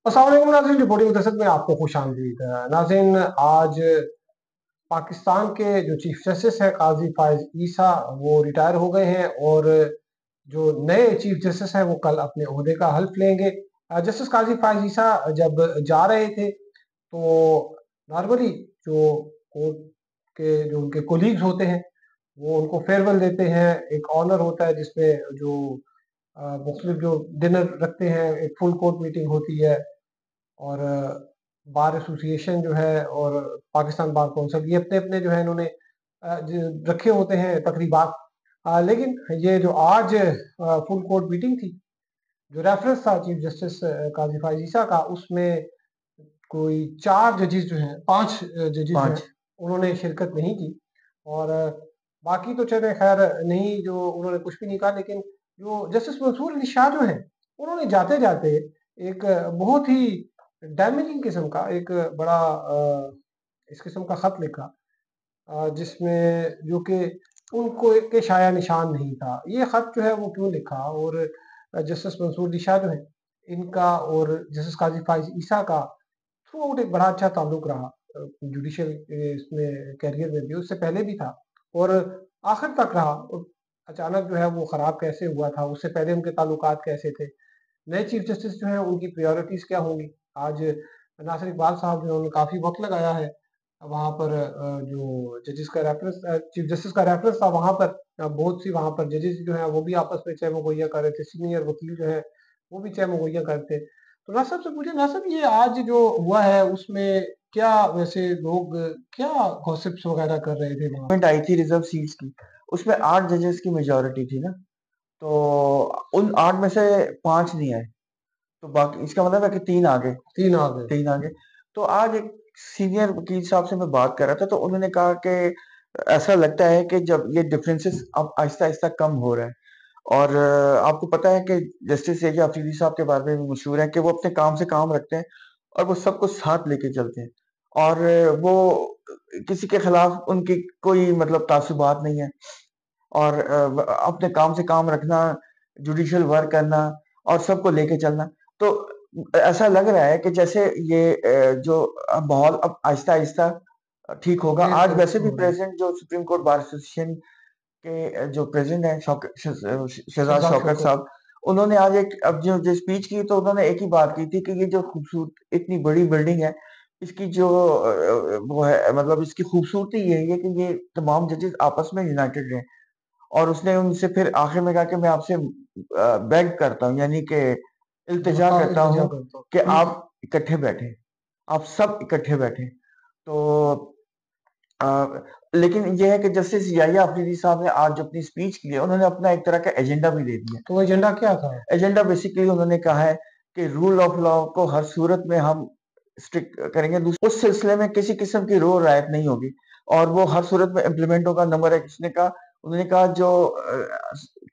अस्सलाम वालेकुम नाज़रीन, रिपोर्टिंग दस्तक में आपको खुशामदीद। नाज़रीन, आज पाकिस्तान के जो चीफ जस्टिस हैं काजी फायज ईसा, वो रिटायर हो गए हैं और जो नए चीफ जस्टिस हैं वो कल अपने ओहदे का हल्फ लेंगे। जस्टिस काजी फायज ईसा जब जा रहे थे तो नॉर्मली जो कोर्ट के जो उनके कोलीग्स होते हैं वो उनको फेयरवेल देते हैं। एक ऑनर होता है जिसमें जो मुख्तलिफ जो डिनर रखते हैं, एक फुल कोर्ट मीटिंग होती है और बार एसोसिएशन जो है और पाकिस्तान बार कौंसिल ये अपने-अपने जो है इन्होंने रखे होते हैं तकरीबात। लेकिन ये जो आज फुल कोर्ट मीटिंग थी, जो रेफरेंस था चीफ जस्टिस काज़ी फायज़ ईसा का, उसमें कोई 4 जजेस जो हैं, 5 जजेस जो हैं, 5। उन्होंने शिरकत नहीं की और बाकी तो चले खैर नहीं, जो उन्होंने कुछ भी नहीं कहा। लेकिन जो जस्टिस मंसूर अली शाह जो हैं, उन्होंने जाते-जाते एक बहुत ही डैमेजिंग किस्म का एक बड़ा इस किस्म का खत लिखा, जिसमें जो कि उनको के शाया निशान नहीं था। ये खत जो है वो क्यों लिखा और जस्टिस मंसूर अली शाह जो हैं, इनका और जस्टिस काज़ी फाइज़ ईसा का थ्रू आउट एक बड़ा अच्छा ताल्लुक रहा जुडिशियल इसमें करियर में भी, उससे पहले भी था और आखिर तक रहा। और अचानक जो है वो खराब कैसे हुआ था, उससे पहले उनके ताल्लुकात कैसे थे, नए चीफ जस्टिस जो हैं उनकी प्रायोरिटीज़ क्या होंगी। आज नासिर इकबाल साहब जो हैं उन्होंने काफ़ी वक़्त लगाया है वहाँ पर, जो जजेस का रेफरेंस चीफ जस्टिस का रेफरेंस था वहाँ पर, बहुत सी वहाँ पर जजेस जो हैं वो भी आपस में चह मुगैया कर रहे थे, सीनियर वकील जो हैं वो भी चह मुगैया करते। तो नासिर साहब से पूछे, नासिर साहब ये आज जो हुआ है उसमें क्या वैसे लोग क्या गॉसिप्स वगैरह कर रहे थे वहाँ आई थी रिजर्व सीट्स की, उसमें 8 जजेस की मेजॉरिटी थी ना, तो उन 8 में से 5 नहीं आए, तो बाकी इसका मतलब है कि 3 आ गए। 3 आ गए। 3 आ गए। तो आज एक सीनियर वकील साहब से मैं बात कर रहा था, तो उन्होंने कहा कि ऐसा लगता है कि जब ये डिफरेंसेस अब आहिस्ता-आहिस्ता कम हो रहा है, और आपको पता है कि जस्टिस एजे अफरीदी साहब के बारे में भी मशहूर है कि वो अपने काम से काम रखते हैं और वो सबको साथ लेके चलते हैं, और वो किसी के खिलाफ उनकी कोई मतलब तासुबात नहीं है, और अपने काम से काम रखना, जुडिशियल वर्क करना और सबको लेके चलना। तो ऐसा लग रहा है कि जैसे ये जो माहौल अब आहिस्ता-आहिस्ता ठीक होगा। जी, आज वैसे बिल्कुल भी हो रहा है। प्रेज़िडेंट जो सुप्रीम कोर्ट बार एसोसिएशन के जो प्रेज़िडेंट हैं शहज़ाद शहजाद शौकत शौकत। साहब, उन्होंने आज एक अब जो स्पीच की तो उन्होंने एक ही बात की थी कि ये जो खूबसूरत इतनी बड़ी बिल्डिंग है, इसकी जो वो है मतलब इसकी खूबसूरती यही है कि ये तमाम जजेस आपस में यूनाइटेड रहें। और उसने उनसे फिर आखिर में कहा कि मैं आपसे बेग करता हूँ, यानी कि इल्तिजा हाँ, करता इल्तिजा हूँ करता कि हूँ। आप इकट्ठे बैठें, आप सब इकट्ठे बैठें। तो लेकिन ये है कि जस्टिस याहिया अफरीदी साहब ने आज जो अपनी स्पीच की है, उन्होंने अपना एक तरह का एजेंडा भी दे दिया। तो एजेंडा क्या था? एजेंडा बेसिकली उन्होंने कहा है कि रूल ऑफ लॉ को हर सूरत में हम स्ट्रिक्ट करेंगे, उस सिलसिले में किसी किस्म की रो रायत नहीं होगी और वो हर सूरत में इम्प्लीमेंट होगा। नंबर एक, उन्होंने कहा जो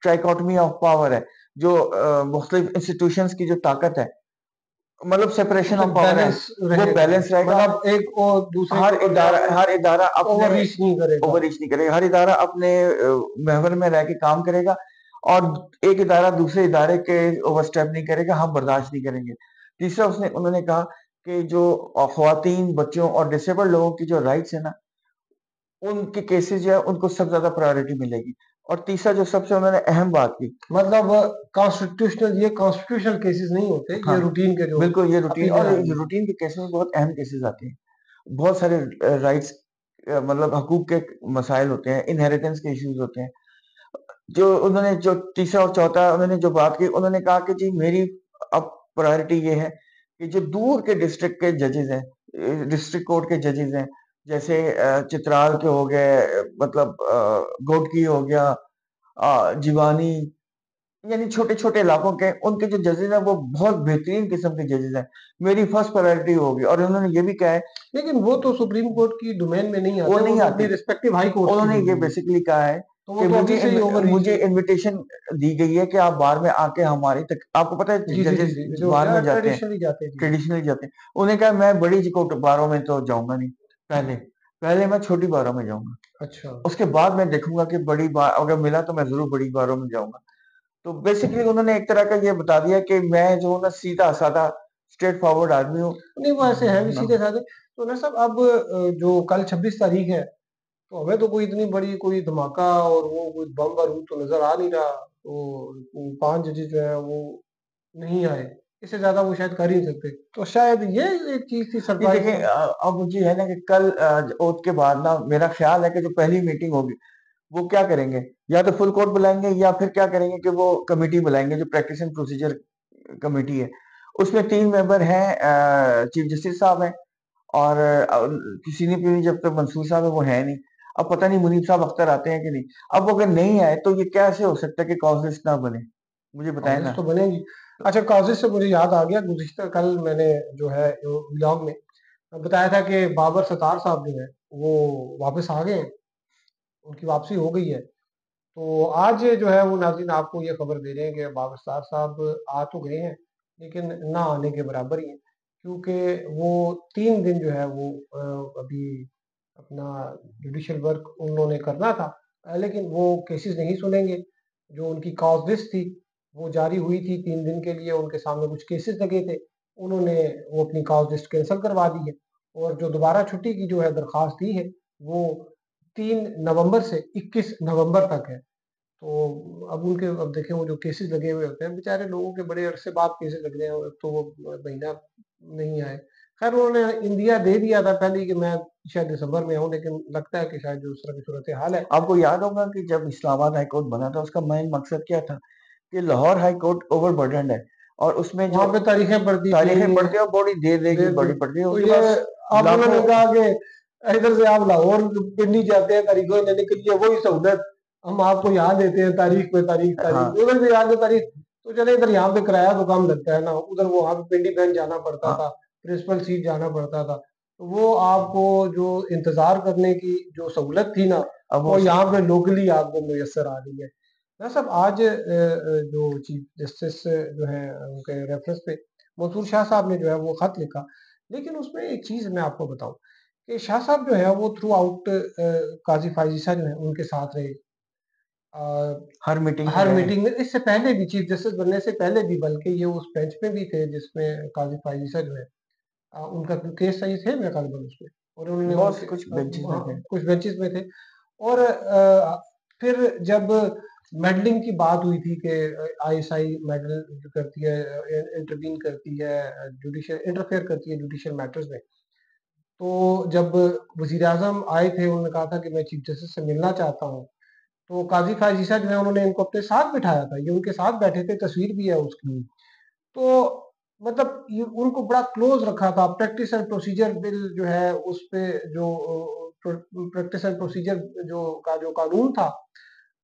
ट्राइकोटमी ऑफ पावर है, जो मुख्तलिफ इंस्टीट्यूशंस की जो ताकत है, मतलब सेपरेशन ऑफ मतलब पावर है, बैलेंस वो रहेगा, बैलेंस रहेगा। मतलब एक और दूसरे के ऊपर जो है वो हर इदारा अपने ओवर रीच नहीं करेगा। ओवर रीच नहीं करेगा, हर इदारा अपने महवर में रह के काम करेगा और एक इदारा दूसरे इदारे के ओवरस्टेप नहीं करेगा, हम बर्दाश्त नहीं करेंगे। तीसरा उन्होंने कहा कि जो ख्वातीन, बच्चों और डिसेबल्ड लोगों की जो राइट्स है ना, उनके केसेस जो है उनको सबसे ज़्यादा प्रायोरिटी मिलेगी। और तीसरा जो सबसे उन्होंने अहम बात की, मतलब ये कॉन्स्टिट्यूशनल केसेस नहीं होते, हाँ, ये रूटीन के जो बिल्कुल ये रूटीन, अपीलें और आएँगी। रूटीन के केस में बहुत अहम केसेस आते हैं। बहुत सारे राइट्स मतलब हकूक के मसाइल होते हैं, इनहेरिटेंस के इश्यूज़ होते हैं। जो तीसरा और चौथा उन्होंने जो बात की, उन्होंने कहा कि जी मेरी अब प्रायोरिटी ये है कि जो दूर के डिस्ट्रिक्ट के जजेस हैं, डिस्ट्रिक्ट कोर्ट के जजेस हैं, जैसे चित्राल के हो गए, मतलब घोटकी हो गया, जिवानी, यानी छोटे-छोटे इलाकों के उनके जो जजेस हैं वो बहुत बेहतरीन किस्म के जजेस हैं। मेरी फर्स्ट प्रायोरिटी होगी, और उन्होंने ये भी कहा है लेकिन वो तो सुप्रीम कोर्ट की डोमेन में नहीं वो आते, वो नहीं तो आती। अपनी रिस्पेक्टिव हाई कोर्ट्स की उन्होंने ये डोमेन में। बेसिकली कहा है तो वो कि तो अभी से ही ओवर रीच। मुझे इन्विटेशन दी गई है कि आप बार में आके हमारी तक, आपको पता है जी, जी, जी, जजेस जी, जो बार में जाते हैं, ट्रेडिशनली जाते हैं। जी, जी। ट्रेडिशनली जाते हैं। उन्होंने कहा मैं बड़ी कोर्ट बारों में तो जाऊँगा नहीं, पहले, पहले मैं छोटी बारों में जाऊँगा। अच्छा। उसके बाद मैं देखूँगा कि बड़ी बार अगर मिला तो मैं ज़रूर बड़ी बारों में जाऊँगा। तो बेसिकली उन्होंने एक तरह का ये बता दिया कि मैं जो हूँ ना सीधा-साधा स्ट्रेट फॉरवर्ड आदमी हूँ। नहीं वो ऐसे हैं भी ना, सीधे-साधे। तो ना साहब अब जो कल 26 तारीख है, तो हमें तो कोई इतनी बड़ी कोई धमाका और वो कोई बम-बारूद तो नज़र आ नहीं रहा। तो 5 जजेस जो हैं वो नहीं आए। इससे ज़्यादा वो शायद कर ही नहीं सकते। तो शायद ये एक चीज़ थी ये सरप्राइज़ देखें में। अब मुझे है ना कि कल ओथ के बाद ना मेरा ख्याल है कि जो पहली मीटिंग होगी वो क्या करेंगे, या तो फुल कोर्ट बुलाएंगे या फिर क्या करेंगे कि वो कमेटी बुलाएंगे जो प्रैक्टिस एंड प्रोसीजर कमेटी है। उसमें 3 मेंबर हैं, चीफ जस्टिस साहब हैं और किसी ने भी जब तक मंसूर साहब है वो है नहीं। अब पता नहीं मुनीब साहब अख्तर आते हैं कि नहीं। अब वो अगर नहीं आए तो ये कैसे हो सकता है कि कॉज लिस्ट ना बने? मुझे बताएं कॉजेज़ ना। तो बनेंगी। अच्छा कॉजेज़ से मुझे याद आ गया, गुज़िश्ता कल मैंने जो है व्लॉग में बताया था कि बाबर सत्तार साहब जो हैं, वो वापस आ गए हैं, उनकी वापसी हो गई है। तो आज जो है वो नाज़रीन आपको ये खबर दे रहे हैं कि बाबर सत्तार साहब आ तो गए हैं, लेकिन ना आने के बराबर ही हैं। क्योंकि वो 3 दिन जो है वो अभी अपना जुडिशियल वर्क उन्होंने करना था, लेकिन वो केसेस नहीं सुनेंगे। जो उनकी कॉज लिस्ट थी, वो जारी हुई थी 3 दिन के लिए, उनके सामने कुछ केसेस लगे थे, उन्होंने वो अपनी कॉज लिस्ट कैंसल करवा दी है और जो दोबारा छुट्टी की जो है दरख्वास्त दी है, वो 3 नवंबर से 21 नवंबर तक है। तो अब उनके अब देखें वो जो केसेस लगे हुए होते हैं, बेचारे लोगों के बड़े अरसे बाद केसेस लग रहे हैं, और तो वो महीना नहीं आए। खैर उन्होंने इंदिया दे दिया था पहले ही कि मैं शायद दिसंबर में आऊँ, लेकिन लगता है कि शायद जो उस तरह की सूरत हाल है। आपको याद होगा कि जब इस्लामाबाद हाई कोर्ट बना था उसका मेन मकसद क्या था? कि लाहौर हाई कोर्ट ओवरबर्डन्ड है और उसमें जो वहाँ पे तारीखें पड़ती थी, तारीखें पढ़ते हो बड़ी देर देर की देर बड़ी देर पड़ती है तो उनके ये पास अब लाखों। उन्होंने कहा कि इधर से आप लाहौर पिंडी जाते हैं तारीखें लेने के लिए, वही सहूलत हम आपको यहाँ देते हैं, तारीख पे तारीख हाँ, तारीख उधर से यहाँ पे तारीख। तो चले इधर यहाँ पे किराया तो कम लगता है ना, उधर वो वहाँ पे पिंडी बैंक जाना पड़ता था, हाँ, प्रिंसिपल सीट जाना पड़ता था। तो वो आपको जो इंतजार करने की जो सहूलत थी ना, अब वो वो यहाँ पे लोकली आपको मुयसर आ रही है ना। सब आज जो चीफ जस्टिस जो है उनके रेफरेंस पे मंसूर शाह साहब ने जो है वो खत लिखा, लेकिन उसमें एक चीज मैं आपको बताऊं कि शाह साहब जो है वो थ्रू आउट काजी फायजीसा जो है उनके साथ रहे। अ, हर मीटिंग में हर रहे। मीटिंग में, इससे पहले भी चीफ जस्टिस बनने से पहले भी, बल्कि ये उस बेंच में भी थे जिसमें काजी फायजीसा जो है उनका केस सही थे मेरे ख्याल में उसमें, और उन्होंने बहुत उनके से कुछ बेंचेस में थे। हाँ, कुछ बेंचेस में थे। और फिर जब मेडलिंग की बात हुई थी कि आईएसआई मेडल करती है, इंटरवीन करती है, जुडिशियल इंटरफेयर करती है जुडिशियल मैटर्स में। तो जब वजीर आजम आए थे, उन्होंने कहा था कि मैं चीफ जस्टिस से मिलना चाहता हूँ। तो काजी फायजीसा जो है उन्होंने इनको अपने साथ बिठाया था, ये उनके साथ बैठे थे, तस्वीर भी है उसकी। हुँ, तो मतलब ये उनको बड़ा क्लोज रखा था। प्रैक्टिस एंड प्रोसीजर बिल जो है उस पे जो प्रैक्टिस एंड प्रोसीजर जो कानून था,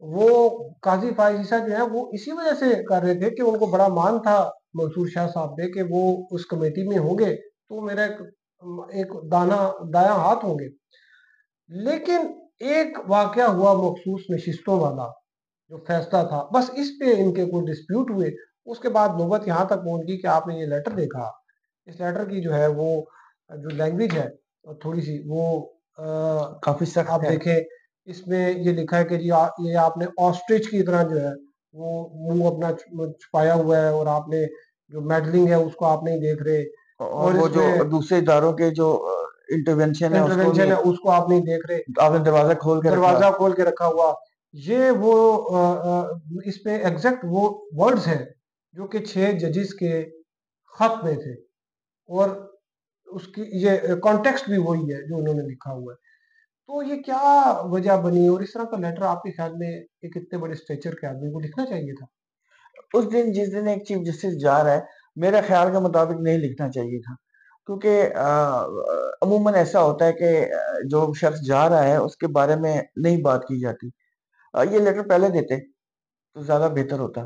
वो काजी फायज ईसा जो है वो इसी वजह से कर रहे थे कि उनको बड़ा मान था मंसूर शाह साहब पे कि वो उस कमेटी में होंगे, तो मेरा एक दाना दायां हाथ होंगे। लेकिन एक वाकया हुआ मखसूस नशिस्तों वाला, जो फैसला था, बस इस पे इनके कोई डिस्प्यूट हुए। उसके बाद नौबत यहाँ तक पहुंच गई कि आपने ये लेटर देखा, इस लेटर की जो है वो जो लैंग्वेज है थोड़ी सी वो काफ़ी आप सख्त है। देखें, इसमें ये लिखा है कि जी ये आपने ऑस्ट्रिच की तरह जो है वो मुंह अपना छुपाया हुआ है, और आपने जो मेडलिंग है उसको आप नहीं देख रहे, और और वो जो इसमें दूसरे इदारों के जो इंटरवेंशन है उसको इंटरवेंशन नहीं, है उसको आप नहीं देख रहे, आपने दरवाज़ा खोल के रखा। दरवाजा खोल के रखा हुआ। ये वो इसमें एग्जैक्ट वो वर्ड्स हैं जो कि 6 जजेस के खत में थे, और उसकी ये कॉन्टेक्स्ट भी वही है जो उन्होंने लिखा हुआ है। तो ये क्या वजह बनी, और इस तरह का लेटर आपके ख्याल में एक इतने बड़े स्टेचर के आदमी को लिखना चाहिए था? उस दिन जिस दिन एक चीफ जस्टिस जा रहा है, मेरा ख़्याल के मुताबिक नहीं लिखना चाहिए था। क्योंकि अमूमन ऐसा होता है कि जो शख्स जा रहा है उसके बारे में नहीं बात की जाती। ये लेटर पहले देते तो ज़्यादा बेहतर होता।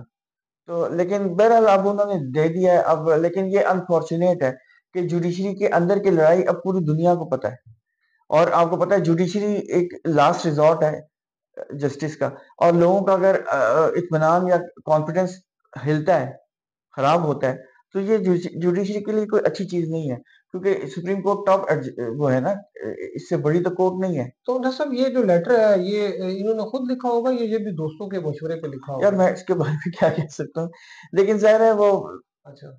तो लेकिन बहरहाल अब उन्होंने दे दिया है। अब लेकिन ये अनफॉर्चुनेट है कि जुडिशरी के अंदर की लड़ाई अब पूरी दुनिया को पता है। और आपको पता है जुडिशरी एक लास्ट रिज़ॉर्ट है जस्टिस का। और लोगों का अगर इत्मीनान या कॉन्फिडेंस हिलता है, खराब होता है, तो ये जुडिशरी के लिए कोई अच्छी चीज़ नहीं है। क्योंकि सुप्रीम कोर्ट टॉप वो है ना, इससे बड़ी तो कोर्ट नहीं है। तो ना सब ये जो लेटर है ये इन्होंने खुद लिखा होगा, ये भी दोस्तों के मशवरे पे लिखा यार होगा? मैं इसके बारे में क्या कह सकता हूँ। लेकिन ज़ाहिर है वो अच्छा।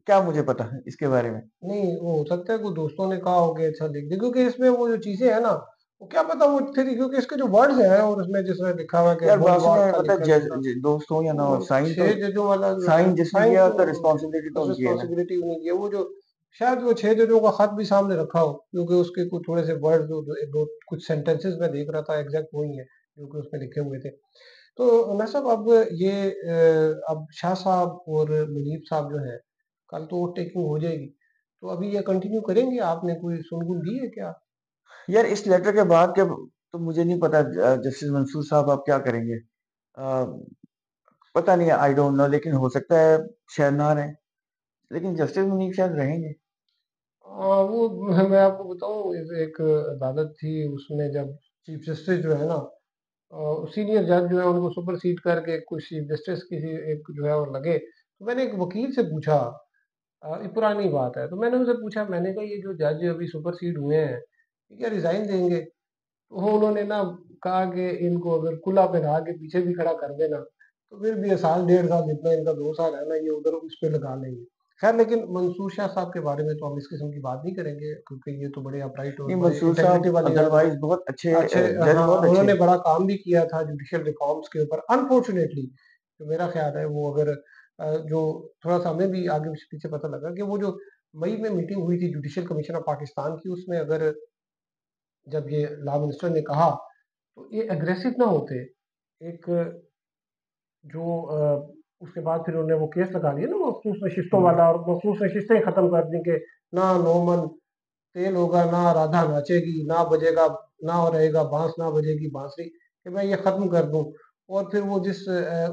क्या मुझे पता है इसके बारे में? नहीं, वो हो सकता है कोई दोस्तों ने कहा हो कि अच्छा लिख दे, क्योंकि इसमें वो जो चीज़ें हैं ना, वो क्या पता वो थी, क्योंकि इसके जो वर्ड्स हैं और उसमें जिसमें लिखा हुआ है कि यार बात बुधवार सुने, का मतलब लिखा-लिखा, दोस्त हो या ना हो, वो साइन तो 6 जजों वाला जो है, साइन जिसने साइन किया तो तो रिस्पॉन्सिबिलिटी तो उनकी है ना। रिस्पॉन्सिबिलिटी उन्हीं की है। वो जो शायद वो 6 जजों का खत भी सामने रखा हो, क्योंकि उसके कुछ थोड़े से वर्ड्स जो जो 1-2 कुछ सेंटेंसेस मैं देख रहा था एग्ज़ैक्ट वही है, जो कि उसमें लिखे हुए थे। तो ना साहब अब ये अब शाह साहब और मुनीब साहब जो हैं, कल तो टेकिंग हो जाएगी। तो अभी ये कंटिन्यू करेंगे? आपने कोई सुन-वुन दी है क्या? यार इस लेटर के बाद के तो मुझे नहीं पता जस्टिस मंसूर साहब आप क्या करेंगे। पता नहीं, आई डोंट नो, लेकिन हो सकता है शायद ना रहें, लेकिन जस्टिस मुनीब शायद रहेंगे। वो मैं आपको बताऊँ, एक अदालत थी, उसमें जब चीफ जस्टिस जो है ना, सीनियर जज जो है उनको सुपरसीड करके कुछ चीफ जस्टिस किसी एक जो है और लगे। तो मैंने एक वकील से पूछा, ये पुरानी बात है, तो मैंने उनसे पूछा, मैंने कहा ये जो जज अभी सुपरसीड हुए हैं, ये क्या रिज़ाइन देंगे? तो उन्होंने ना कहा कि इनको अगर कुल्ला पहना के पीछे भी खड़ा कर देना, तो फिर भी ये साल डेढ़ साल जितना इनका 2 साल है ना, ये उधर उस पे लगा लेंगे। खैर, लेकिन मंसूर शाह साहब के बारे में तो हम इस किस्म की बात नहीं करेंगे, क्योंकि ये तो बड़े अपराइट और नहीं, बड़े मंसूर इंटेग्रिटी साहब वाले जज थे। अदरवाइज बहुत अच्छे अच्छे, जज, हाँ, बहुत अच्छे उन्होंने हैं। बड़ा काम भी किया था जुडिशियल रिफॉर्म्स के ऊपर। अनफॉर्चुनेटली जो मेरा ख्याल है वो अगर जो थोड़ा-सा हमें भी आगे पीछे पता लगा कि वो जो मई में मीटिंग हुई थी जुडिशियल कमीशन ऑफ पाकिस्तान की, उसमें अगर जब ये लॉ मिनिस्टर ने कहा, तो ये एग्रेसिव ना होते, एक जो उसके बाद फिर उन्होंने वो केस लगा दिया ना मखसूस नशिस्तों हम्म। वाला, और मखसूस नशिस्तें ख़त्म कर दी कि ना नोमन तेल होगा, ना राधा नाचेगी, ना बजेगा, ना रहेगा बाँस, ना बजेगी बाँसुरी, कि मैं ये ख़त्म कर दूँ। और फिर वो जिस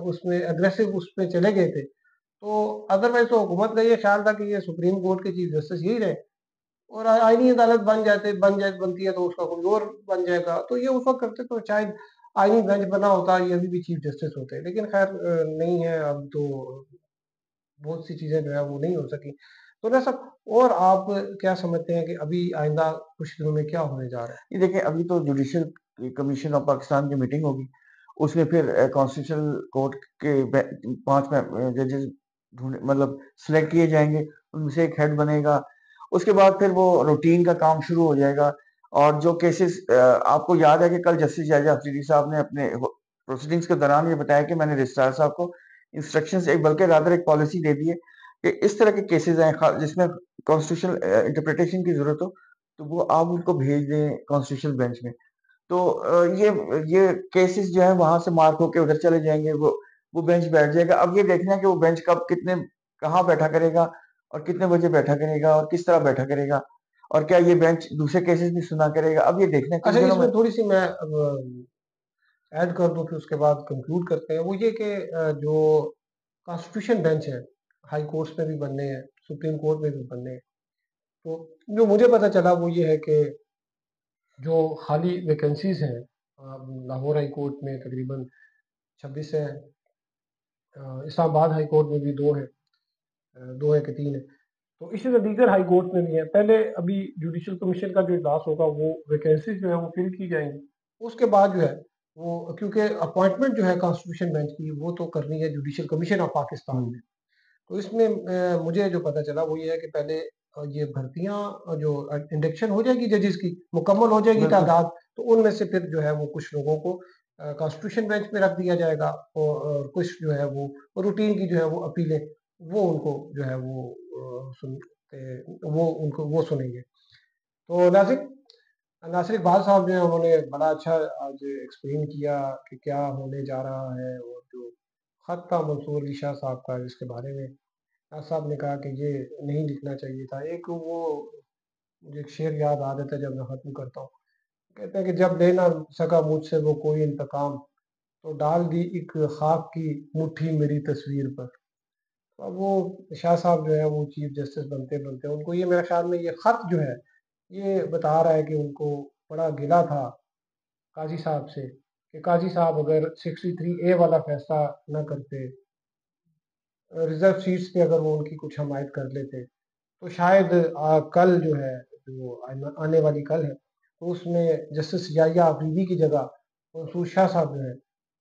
उसमें एग्रेसिव उस पे चले गए थे। तो अदरवाइज़ तो हुकूमत का ये ख़्याल था कि ये सुप्रीम कोर्ट के चीफ जस्टिस यही रहे, और आईनी अदालत बनती है तो उसका कोई और बन जाएगा। तो ये उस वक़्त करते तो शायद आईनी बेंच बना होता, ये अभी भी चीफ जस्टिस होते। लेकिन ख़ैर नहीं है अब तो, बहुत सी चीज़ें जो है वो नहीं हो सकी। तो ना सब, और आप क्या समझते हैं कि अभी आइंदा कुछ दिनों में क्या होने जा रहा है? ये देखिए, अभी तो जुडिशियल कमीशन ऑफ पाकिस्तान की मीटिंग होगी, उसमें फिर कॉन्स्टिट्यूशनल कोर्ट के 5 जजेस ढूंढे, मतलब सिलेक्ट किए जाएंगे, उनमें से एक हेड बनेगा। उसके बाद फिर वो रूटीन का काम शुरू हो जाएगा। और जो केसेस, आपको याद है कि कल जस्टिस जायजा अफरीदी साहब ने अपने प्रोसीडिंग्स के दौरान ये बताया कि मैंने रजिस्ट्रार साहब को इंस्ट्रक्शंस, एक बल्कि रादर एक पॉलिसी दे दी है कि इस तरह के केसेस आए जिसमें कॉन्स्टिट्यूशनल इंटरप्रिटेशन की जरूरत हो, तो वो आप उनको भेज दें कॉन्स्टिट्यूशनल बेंच में। तो ये केसेस जो है वहां से मार्क होके उधर चले जाएंगे, वो बेंच बैठ जाएगा। अब ये देखना है कि वो बेंच कब, कितने, कहाँ बैठा करेगा, और कितने बजे बैठा करेगा, और किस तरह बैठा करेगा, और क्या ये बेंच दूसरे केसेस भी सुना करेगा। अब ये देखना है कुछ अच्छा, दिनों में। इसमें थोड़ी-सी मैं अब ऐड कर दूँ, फिर उसके बाद कंक्लूड करते हैं। वो ये कि जो कॉन्स्टिट्यूशन बेंच है, हाई कोर्ट्स में भी बनने हैं, सुप्रीम कोर्ट में भी बनने हैं। तो जो मुझे पता चला वो ये है कि जो खाली वैकेंसीज़ हैं, लाहौर हाई कोर्ट में तकरीबन 26 हैं, इस्लामाबाद हाई कोर्ट में भी 2 हैं, 2 है कि 3 है। तो इसी तरह दीगर हाई कोर्ट में भी है। पहले अभी जुडिशियल कमीशन का जो इजलास होगा वो वैकेंसीज़ जो है वो फिल की जाएँगी। उसके बाद जो है वो, क्योंकि अपॉइंटमेंट जो है कॉन्स्टिट्यूशन बेंच की वो तो करनी है जुडिशियल कमीशन ऑफ पाकिस्तान हम्म। ने। तो इसमें मुझे जो पता चला वो ये है कि पहले ये भर्तियाँ, जो इंडक्शन हो जाएगी जजेस की, मुकम्मल हो जाएगी बिल्कुल। तादाद, तो उनमें से फिर जो है वो कुछ लोगों को कॉन्स्टिट्यूशन बेंच में रख दिया जाएगा, और कुछ जो है वो रूटीन की जो है वो अपीलें, वो उनको जो है वो वो सुनेंगे। तो नासिर इकबाल साहब जो हैं उन्होंने बड़ा अच्छा आज एक्सप्लेन किया कि क्या होने जा रहा है, और जो खत था मंसूर अली शाह साहब का जिसके बारे में साहब ने कहा कि ये नहीं लिखना चाहिए था। एक वो मुझे एक शेर याद आ जाता है जब मैं ख़त्म करता हूँ। कहते हैं कि जब ले ना सका मुझसे वो कोई इंतकाम, तो डाल दी एक ख़ाक की मुट्ठी मेरी तस्वीर पर। तो अब वो शाह साहब जो है वो चीफ जस्टिस बनते-बनते उनको ये, मेरे ख़्याल में ये ख़त जो है, ये बता रहा है कि उनको बड़ा गिला था काज़ी साहब से, कि काज़ी साहब अगर 63A वाला फ़ैसला ना करते, रिज़र्व सीट्स पे अगर वो उनकी कुछ हमायत कर लेते, तो शायद कल जो है, जो आने वाली कल है, तो उसमें जस्टिस याहिया आफरीदी की जगह मंसूर शाह साहब जो है,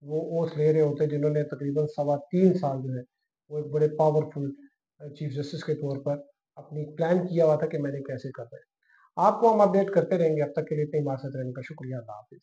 वो ओथ ले रहे होते, जिन्होंने तकरीबन सवा 3 साल जो है, वो एक बड़े पावरफुल चीफ जस्टिस के तौर पर अपनी प्लान किया हुआ था कि मैंने कैसे करना है। आपको हम अपडेट करते रहेंगे, अब तक के लिए इतना ही मार्शल का शुक्रिया, अल्लाह हाफ़िज़।